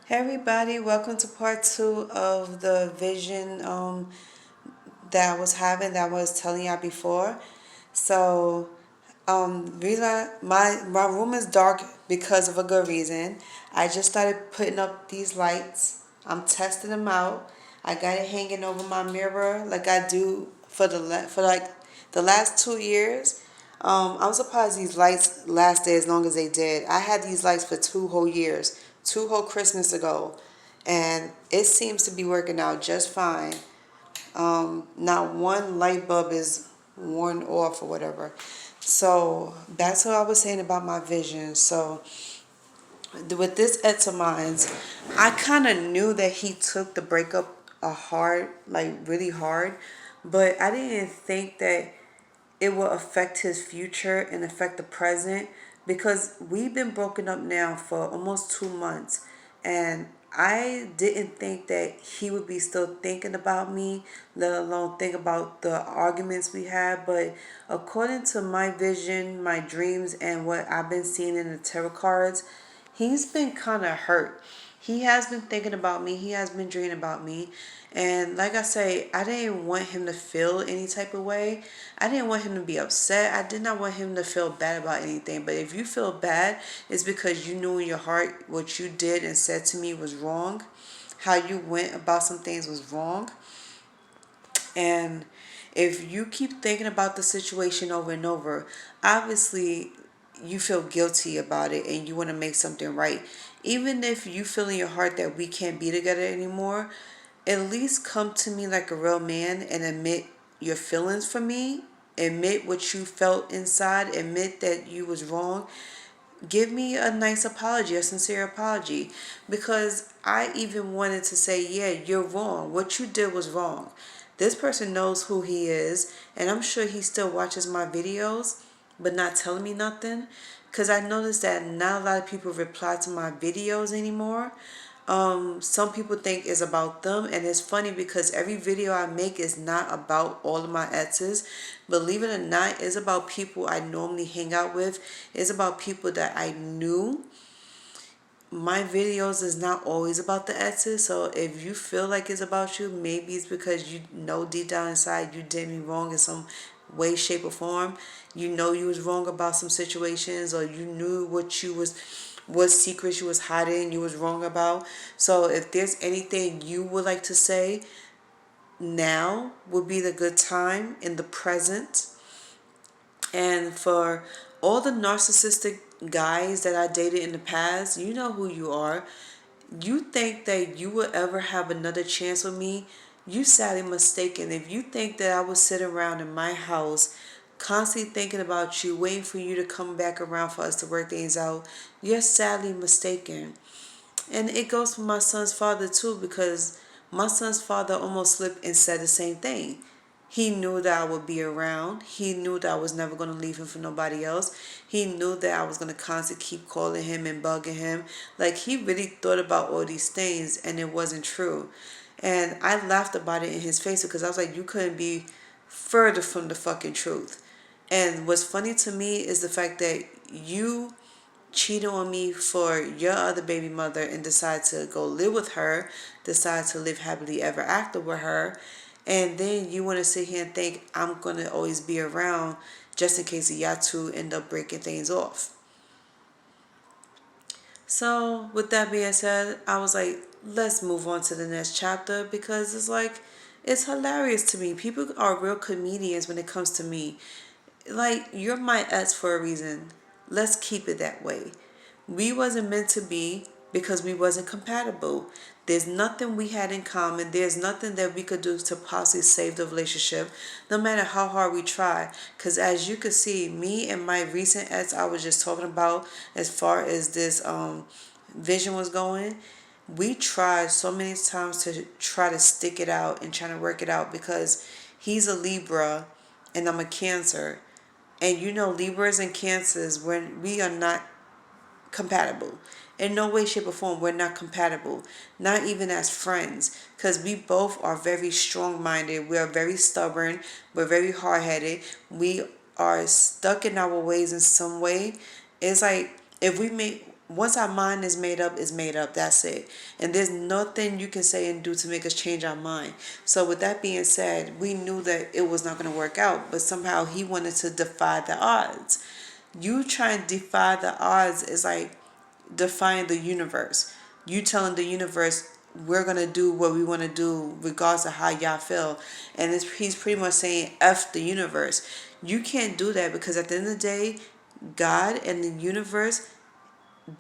Hey everybody, welcome to part two of the vision that I was having that I was telling y'all before. So, reason my room is dark because of a good reason. I just started putting up these lights. I'm testing them out. I got it hanging over my mirror like I do for like the last 2 years. I'm surprised these lights lasted as long as they did. I had these lights for 2 whole years, 2 whole Christmas ago, and it seems to be working out just fine. Not one light bulb is worn off or whatever. So that's what I was saying about my vision. So with this ex of mine, I kind of knew that he took the breakup a hard, like really hard, but I didn't think that it will affect his future and affect the present because we've been broken up now for almost 2 months, and I didn't think that he would be still thinking about me, let alone think about the arguments we had. But according to my vision, my dreams, and what I've been seeing in the tarot cards, he's been kind of hurt. He has been thinking about me. He has been dreaming about me. And like I say, I didn't want him to feel any type of way. I didn't want him to be upset. I did not want him to feel bad about anything. But if you feel bad, it's because you knew in your heart what you did and said to me was wrong. How you went about some things was wrong. And if you keep thinking about the situation over and over, obviously you feel guilty about it and you want to make something right. Even if you feel in your heart that we can't be together anymore, at least come to me like a real man and admit your feelings for me. Admit what you felt inside. Admit that you was wrong. Give me a nice apology, a sincere apology. Because I even wanted to say, yeah, you're wrong. What you did was wrong. This person knows who he is, and I'm sure he still watches my videos, but not telling me nothing. Because I noticed that not a lot of people reply to my videos anymore. Some people think it's about them, and it's funny because every video I make is not about all of my exes. Believe it or not, it's about people I normally hang out with. It's about people that I knew. My videos is not always about the exes, so if you feel like it's about you, maybe it's because you know deep down inside you did me wrong in some way, shape, or form. You know you was wrong about some situations, or you knew what secrets you was hiding, you was wrong about. So if there's anything you would like to say, now would be the good time in the present. And for all the narcissistic guys that I dated in the past, you know who you are. You think that you will ever have another chance with me, you sadly mistaken. If you think that I would sit around in my house constantly thinking about you, waiting for you to come back around for us to work things out, you're sadly mistaken. And it goes for my son's father too, because my son's father almost slipped and said the same thing. He knew that I would be around. He knew that I was never going to leave him for nobody else. He knew that I was going to constantly keep calling him and bugging him. Like, he really thought about all these things, and it wasn't true. And I laughed about it in his face because I was like, you couldn't be further from the fucking truth. And what's funny to me is the fact that you cheated on me for your other baby mother and decide to go live with her, decide to live happily ever after with her, and then you want to sit here and think I'm going to always be around just in case y'all two end up breaking things off. So with that being said, I was like, let's move on to the next chapter because it's like, it's hilarious to me. People are real comedians when it comes to me. Like, you're my ex for a reason. Let's keep it that way. We wasn't meant to be because we wasn't compatible. There's nothing we had in common. There's nothing that we could do to possibly save the relationship, no matter how hard we try. Because as you can see, me and my recent ex I was just talking about, as far as this vision was going, we tried so many times to try to stick it out and trying to work it out because he's a Libra and I'm a Cancer. And you know, Libras and Cancers, when we are not compatible. In no way, shape, or form, we're not compatible. Not even as friends. Because we both are very strong minded. We are very stubborn. We're very hard headed. We are stuck in our ways in some way. It's like if we make once our mind is made up, is made up. That's it. And there's nothing you can say and do to make us change our mind. So with that being said, we knew that it was not going to work out, but somehow he wanted to defy the odds. You trying to defy the odds is like defying the universe. You telling the universe we're gonna do what we want to do regardless of how y'all feel, and he's pretty much saying f the universe. You can't do that because at the end of the day, God and the universe,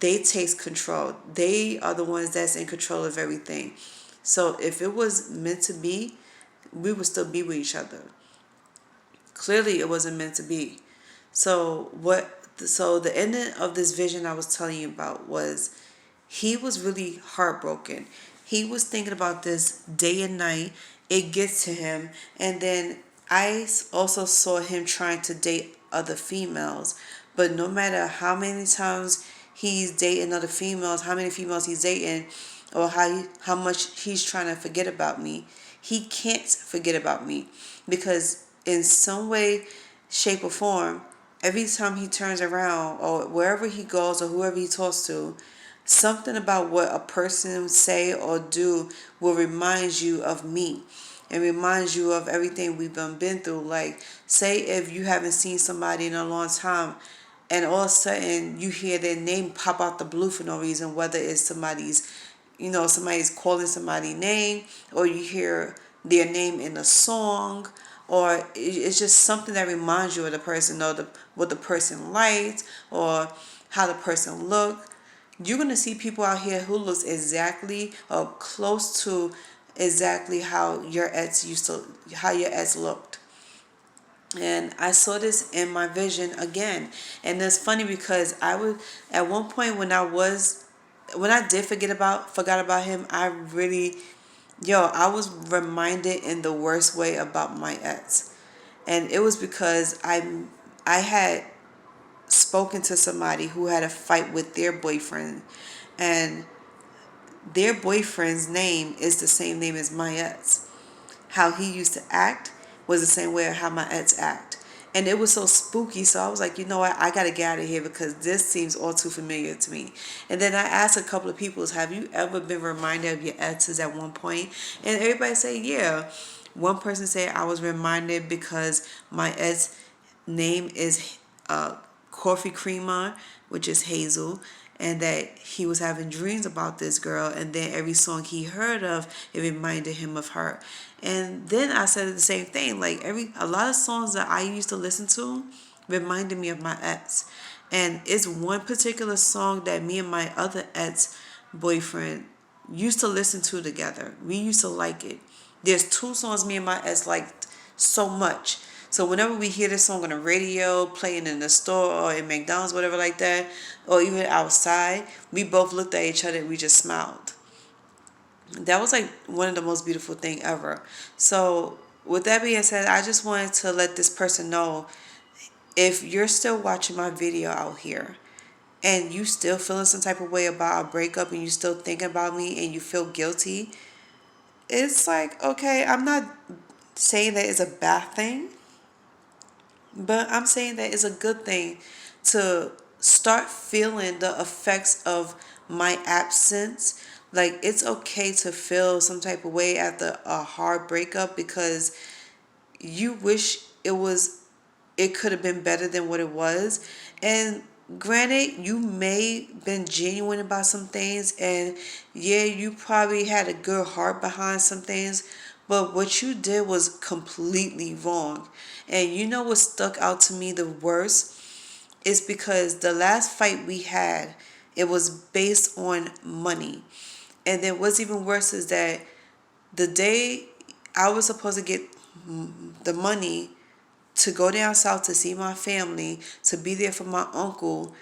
they take control. They are the ones that's in control of everything. So if it was meant to be, we would still be with each other. Clearly, it wasn't meant to be. So what? So the ending of this vision I was telling you about was he was really heartbroken. He was thinking about this day and night. It gets to him, and then I also saw him trying to date other females. But no matter how many times he's dating other females, how many females he's dating, or how much he's trying to forget about me, he can't forget about me because in some way, shape, or form, every time he turns around or wherever he goes or whoever he talks to, something about what a person say or do will remind you of me and reminds you of everything we've been through. Like, say if you haven't seen somebody in a long time and all of a sudden you hear their name pop out the blue for no reason, whether it's somebody's calling somebody's name, or you hear their name in a song, or it's just something that reminds you of the person, or what the person liked, or how the person looked. You're gonna see people out here who looks exactly or close to exactly how your ex looked. And I saw this in my vision again. And it's funny because I was at one point when I did forgot about him, I was reminded in the worst way about my ex. And it was because I had spoken to somebody who had a fight with their boyfriend, and their boyfriend's name is the same name as my ex. How he used to act was the same way how my ex act. And it was so spooky, so I was like, you know what, I gotta get out of here because this seems all too familiar to me. And then I asked a couple of people, have you ever been reminded of your exes at one point? And everybody said, yeah. One person said, I was reminded because my ex name is Coffee Creamer, which is Hazel, and that he was having dreams about this girl, and then every song he heard of, it reminded him of her. And then I said the same thing, like a lot of songs that I used to listen to reminded me of my ex. And it's one particular song that me and my other ex boyfriend used to listen to together. We used to like it. There's two songs me and my ex liked so much. So whenever we hear this song on the radio, playing in the store or in McDonald's, whatever like that, or even outside, we both looked at each other and we just smiled. That was like one of the most beautiful thing ever. So with that being said, I just wanted to let this person know, if you're still watching my video out here and you still feeling some type of way about a breakup and you still thinking about me and you feel guilty, it's like, okay, I'm not saying that it's a bad thing, but I'm saying that it's a good thing to start feeling the effects of my absence. Like, it's okay to feel some type of way after a hard breakup because you wish it could have been better than what it was. And granted, you may been genuine about some things, and yeah, you probably had a good heart behind some things, but what you did was completely wrong. And you know what stuck out to me the worst is because the last fight we had, it was based on money. And then what's even worse is that the day I was supposed to get the money to go down south to see my family, to be there for my uncle,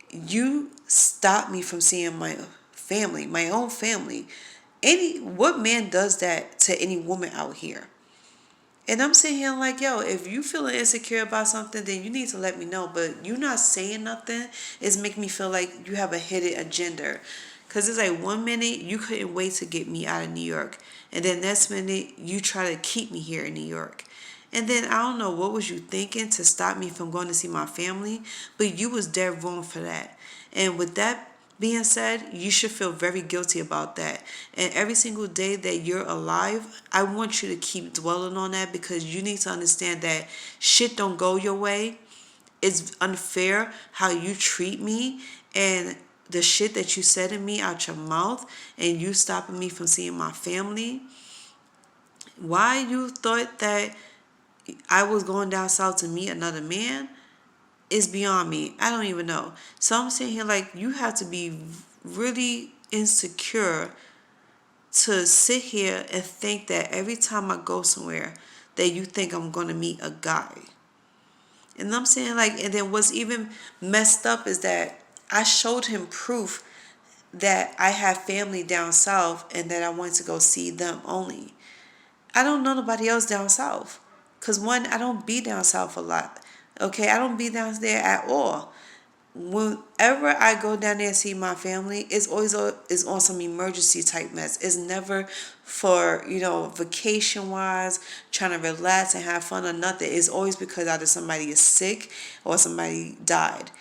you stopped me from seeing my family, my own family. What man does that to any woman out here? And I'm sitting here like, yo, if you feeling insecure about something, then you need to let me know. But you not saying nothing is making me feel like you have a hidden agenda. Because it's like 1 minute you couldn't wait to get me out of New York. And then next minute you try to keep me here in New York. And then I don't know what was you thinking to stop me from going to see my family. But you was dead wrong for that. And with that being said, you should feel very guilty about that. And every single day that you're alive, I want you to keep dwelling on that, because you need to understand that shit don't go your way. It's unfair how you treat me, and the shit that you said to me out your mouth, and you stopping me from seeing my family. Why you thought that I was going down south to meet another man is beyond me. I don't even know. So I'm saying here, like, you have to be really insecure to sit here and think that every time I go somewhere that you think I'm going to meet a guy. And I'm saying, like, and then what's even messed up is that I showed him proof that I have family down south and that I wanted to go see them only. I don't know nobody else down south. Because one, I don't be down south a lot. Okay, I don't be down there at all. Whenever I go down there and see my family, it's always is on some emergency type mess. It's never for, vacation wise, trying to relax and have fun or nothing. It's always because either somebody is sick or somebody died.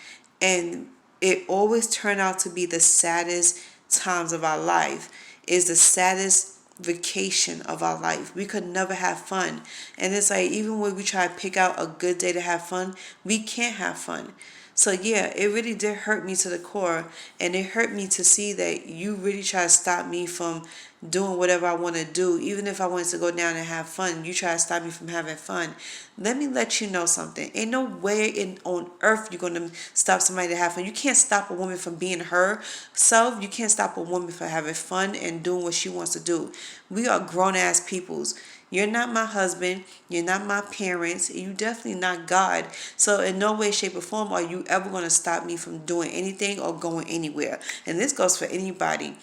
And it always turned out to be the saddest times of our life. Is the saddest vacation of our life. We could never have fun. And it's like, even when we try to pick out a good day to have fun, we can't have fun. So yeah, it really did hurt me to the core, and it hurt me to see that you really try to stop me from doing whatever I want to do. Even if I wanted to go down and have fun, you try to stop me from having fun. Let me let you know something. Ain't no way on earth you're gonna stop somebody to have fun. You can't stop a woman from being herself. You can't stop a woman from having fun and doing what she wants to do. We are grown ass peoples. You're not my husband. You're not my parents. You definitely not God. So in no way, shape, or form are you ever going to stop me from doing anything or going anywhere. And this goes for anybody.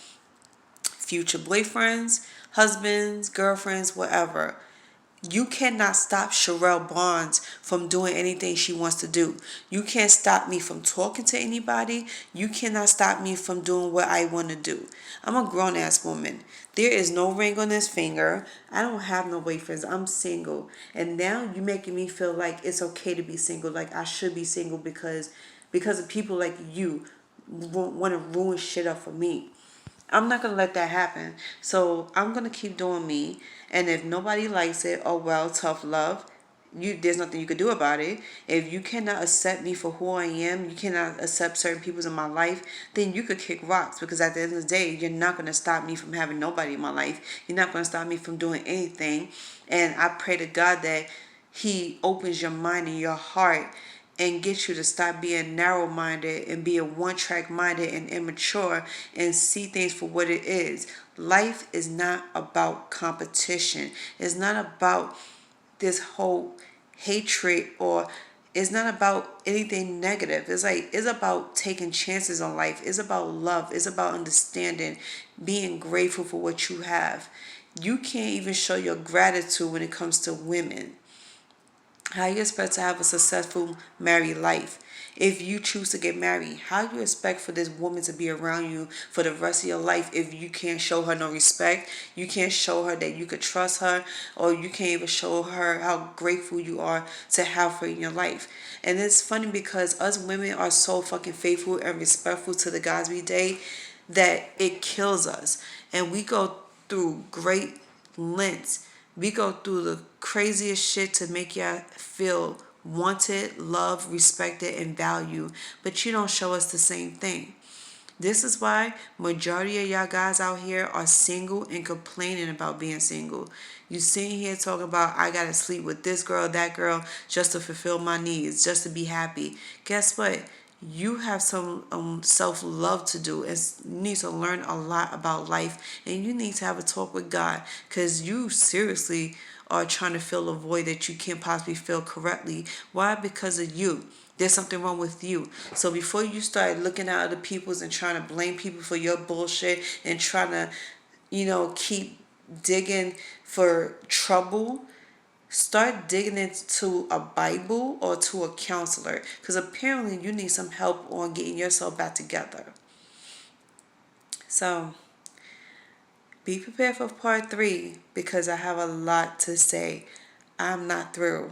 Future boyfriends, husbands, girlfriends, whatever. You cannot stop Sherelle Barnes from doing anything she wants to do. You can't stop me from talking to anybody. You cannot stop me from doing what I want to do. I'm a grown ass woman. There is no ring on this finger. I don't have no boyfriends. I'm single. And now you making me feel like it's okay to be single. Like I should be single because of people like you want to ruin shit up for me. I'm not gonna let that happen. So I'm gonna keep doing me. And if nobody likes it, oh well, tough love. There's nothing you could do about it. If you cannot accept me for who I am, you cannot accept certain people in my life, then you could kick rocks, because at the end of the day, you're not gonna stop me from having nobody in my life. You're not gonna stop me from doing anything. And I pray to God that He opens your mind and your heart and get you to stop being narrow minded and being one track minded and immature, and see things for what it is. Life is not about competition. It's not about this whole hatred, or it's not about anything negative. It's about taking chances on life. It's about love. It's about understanding, being grateful for what you have. You can't even show your gratitude when it comes to women. How you expect to have a successful married life if you choose to get married? How you expect for this woman to be around you for the rest of your life if you can't show her no respect? You can't show her that you could trust her, or you can't even show her how grateful you are to have her in your life. And it's funny because us women are so fucking faithful and respectful to the guys we date that it kills us. And we go through great lengths. We go through the craziest shit to make y'all feel wanted, loved, respected, and valued, but you don't show us the same thing. This is why majority of y'all guys out here are single and complaining about being single. You sitting here talking about, I gotta sleep with this girl, that girl, just to fulfill my needs, just to be happy. Guess what? You have some self-love to do, and you need to learn a lot about life, and you need to have a talk with God, because you seriously are trying to fill a void that you can't possibly fill correctly. Why? Because of you. There's something wrong with you. So before you start looking at other people's and trying to blame people for your bullshit and trying to, keep digging for trouble, start digging into a Bible or to a counselor, because apparently you need some help on getting yourself back together. So be prepared for part 3, because I have a lot to say. I'm not through.